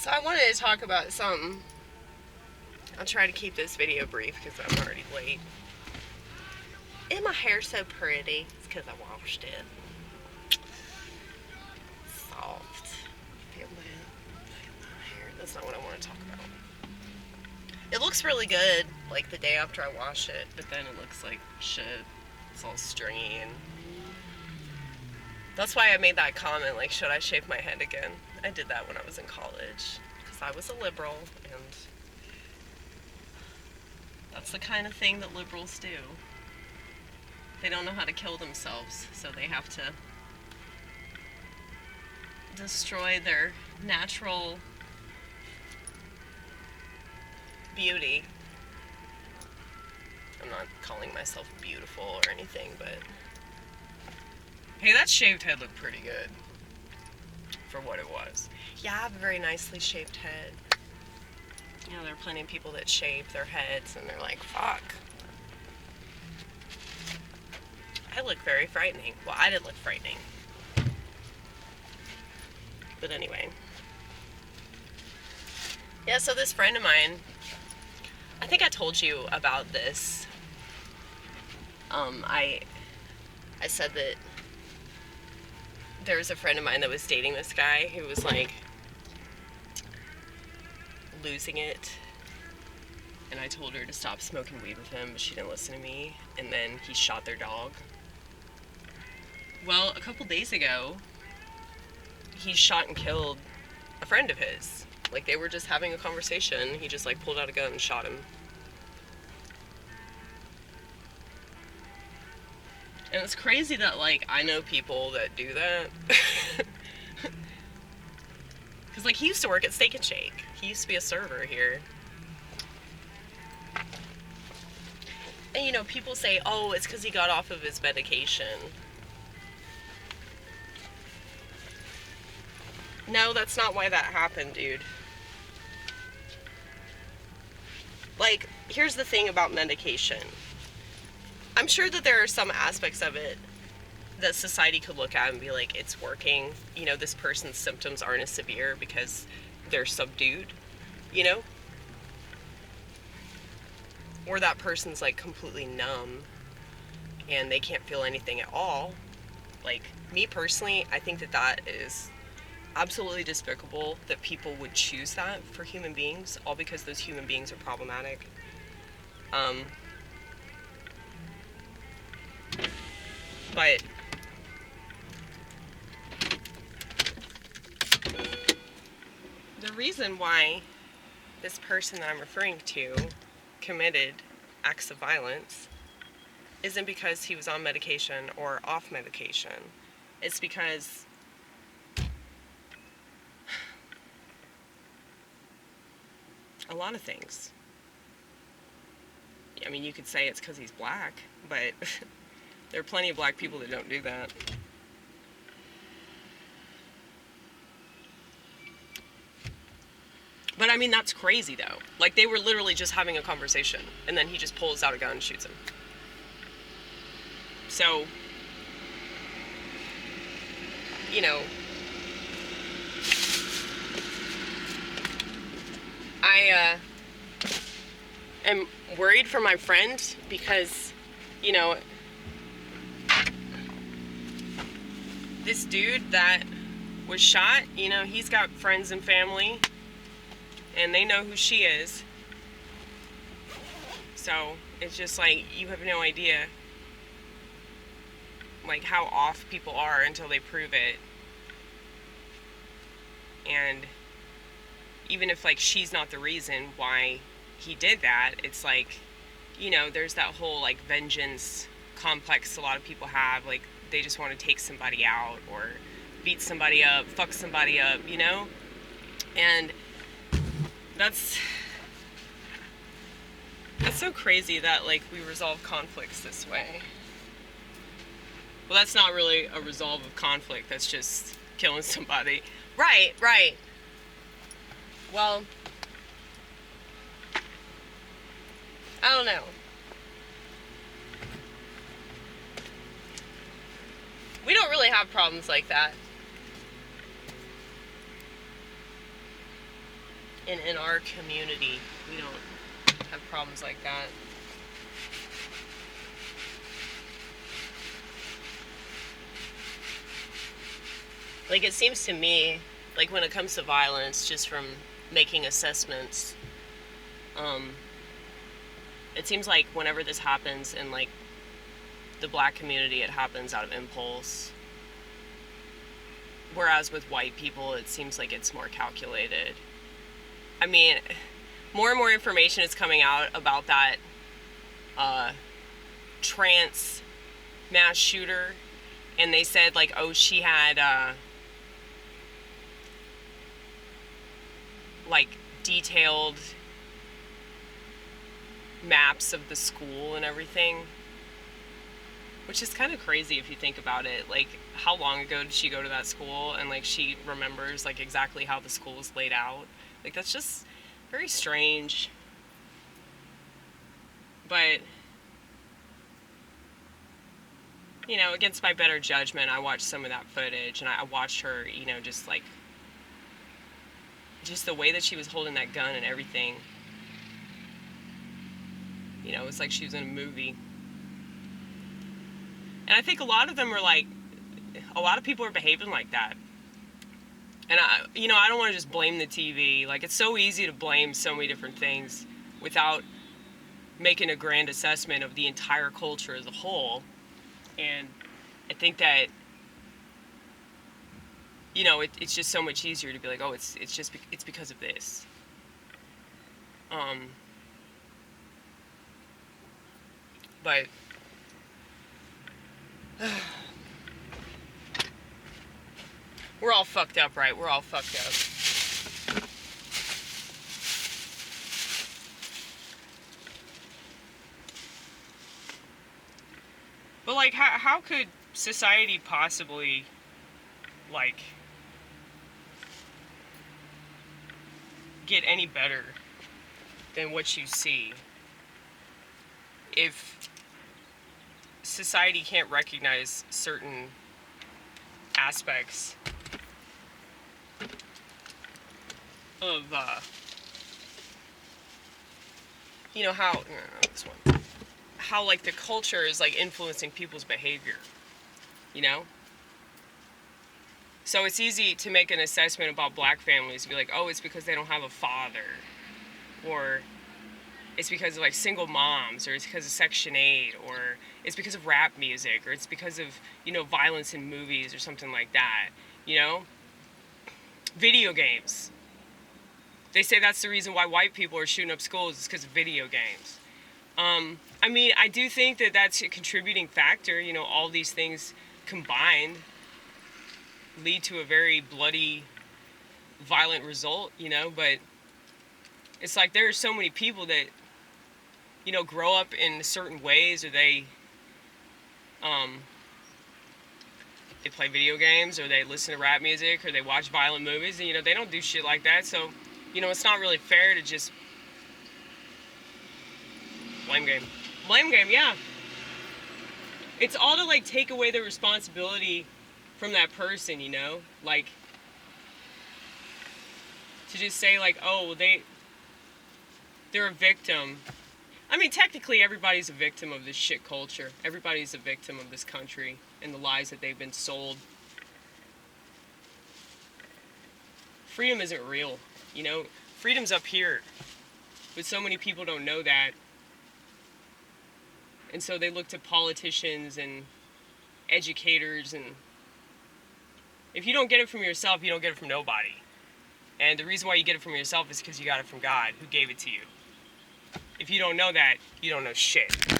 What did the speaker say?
So I wanted to talk about something. I'll try to keep this video brief because I'm already late. Is my hair so pretty? It's because I washed it. Soft. Feel my hair. That's not what I want to talk about. It looks really good, like the day after I wash it, but then it looks like shit. It's all stringy, and that's why I made that comment, like, should I shave my head again? I did that when I was in college, because I was a liberal, and that's the kind of thing that liberals do. They don't know how to kill themselves, so they have to destroy their natural beauty. I'm not calling myself beautiful or anything, but hey, that shaved head looked pretty good for what it was. Yeah, I have a very nicely shaved head. You know, there are plenty of people that shave their heads and they're like, fuck. I look very frightening. Well, I didn't look frightening. But anyway. Yeah, so this friend of mine, I think I told you about this. I said that there was a friend of mine that was dating this guy who was like losing it, and I told her to stop smoking weed with him, but she didn't listen to me, and then he shot their dog. Well, a couple days ago, he shot and killed a friend of his. Like, they were just having a conversation, he just like pulled out a gun and shot him. And it's crazy that, like, I know people that do that. Because, like, he used to work at Steak and Shake. He used to be a server here. And, you know, people say, oh, it's because he got off of his medication. No, that's not why that happened, dude. Like, here's the thing about medication. I'm sure that there are some aspects of it that society could look at and be like, it's working. You know, this person's symptoms aren't as severe because they're subdued, you know? Or that person's like completely numb and they can't feel anything at all. Like, me personally, I think that that is absolutely despicable that people would choose that for human beings, all because those human beings are problematic. But the reason why this person that I'm referring to committed acts of violence isn't because he was on medication or off medication. It's because a lot of things. I mean, you could say it's because he's black, but there are plenty of black people that don't do that. But I mean, that's crazy though. Like, they were literally just having a conversation, and then he just pulls out a gun and shoots him. So, you know, I am worried for my friend because, you know, this dude that was shot, you know, he's got friends and family, and they know who she is. So, it's just like, you have no idea, like, how off people are until they prove it. And even if, like, she's not the reason why he did that, it's like, you know, there's that whole, like, vengeance complex a lot of people have. Like, they just want to take somebody out or beat somebody up, fuck somebody up, you know? And that's so crazy that, like, we resolve conflicts this way. Well, that's not really a resolve of conflict, that's just killing somebody. Right, right. Well, I don't know. We don't really have problems like that. in our community, we don't have problems like that. Like, it seems to me, like, when it comes to violence, just from making assessments, it seems like whenever this happens in, like, the black community, it happens out of impulse. Whereas with white people, it seems like it's more calculated. I mean, more and more information is coming out about that trans mass shooter, and they said, like, oh, she had like detailed maps of the school and everything, which is kind of crazy if you think about it. Like, how long ago did she go to that school, and like she remembers like exactly how the school was laid out. Like, that's just very strange. But you know, against my better judgment, I watched some of that footage, and I watched her, you know, just like, just the way that she was holding that gun and everything. You know, it's like she was in a movie. And I think a lot of them are like, a lot of people are behaving like that. And I don't want to just blame the TV. Like, it's so easy to blame so many different things without making a grand assessment of the entire culture as a whole. And I think that, you know, it's just so much easier to be like, oh, it's because of this. But we're all fucked up, right? We're all fucked up. But like, how could society possibly, like, get any better than what you see if society can't recognize certain aspects of you know, how like the culture is like influencing people's behavior, you know? So it's easy to make an assessment about black families and be like, oh, it's because they don't have a father, or it's because of like single moms, or it's because of Section 8, or it's because of rap music, or it's because of, you know, violence in movies or something like that, you know? Video games. They say that's the reason why white people are shooting up schools, is because of video games. I mean, I do think that that's a contributing factor. You know, all these things combined lead to a very bloody, violent result, you know, but it's like there are so many people that, you know, grow up in certain ways, or they play video games, or they listen to rap music, or they watch violent movies, and, you know, they don't do shit like that. So, you know, it's not really fair to just blame game, yeah. It's all to like take away the responsibility from that person, you know, like to just say like, oh, they're a victim. I mean, technically everybody's a victim of this shit culture. Everybody's a victim of this country and the lies that they've been sold. Freedom isn't real, you know? Freedom's up here. But so many people don't know that. And so they look to politicians and educators, and if you don't get it from yourself, you don't get it from nobody. And the reason why you get it from yourself is because you got it from God, who gave it to you. If you don't know that, you don't know shit.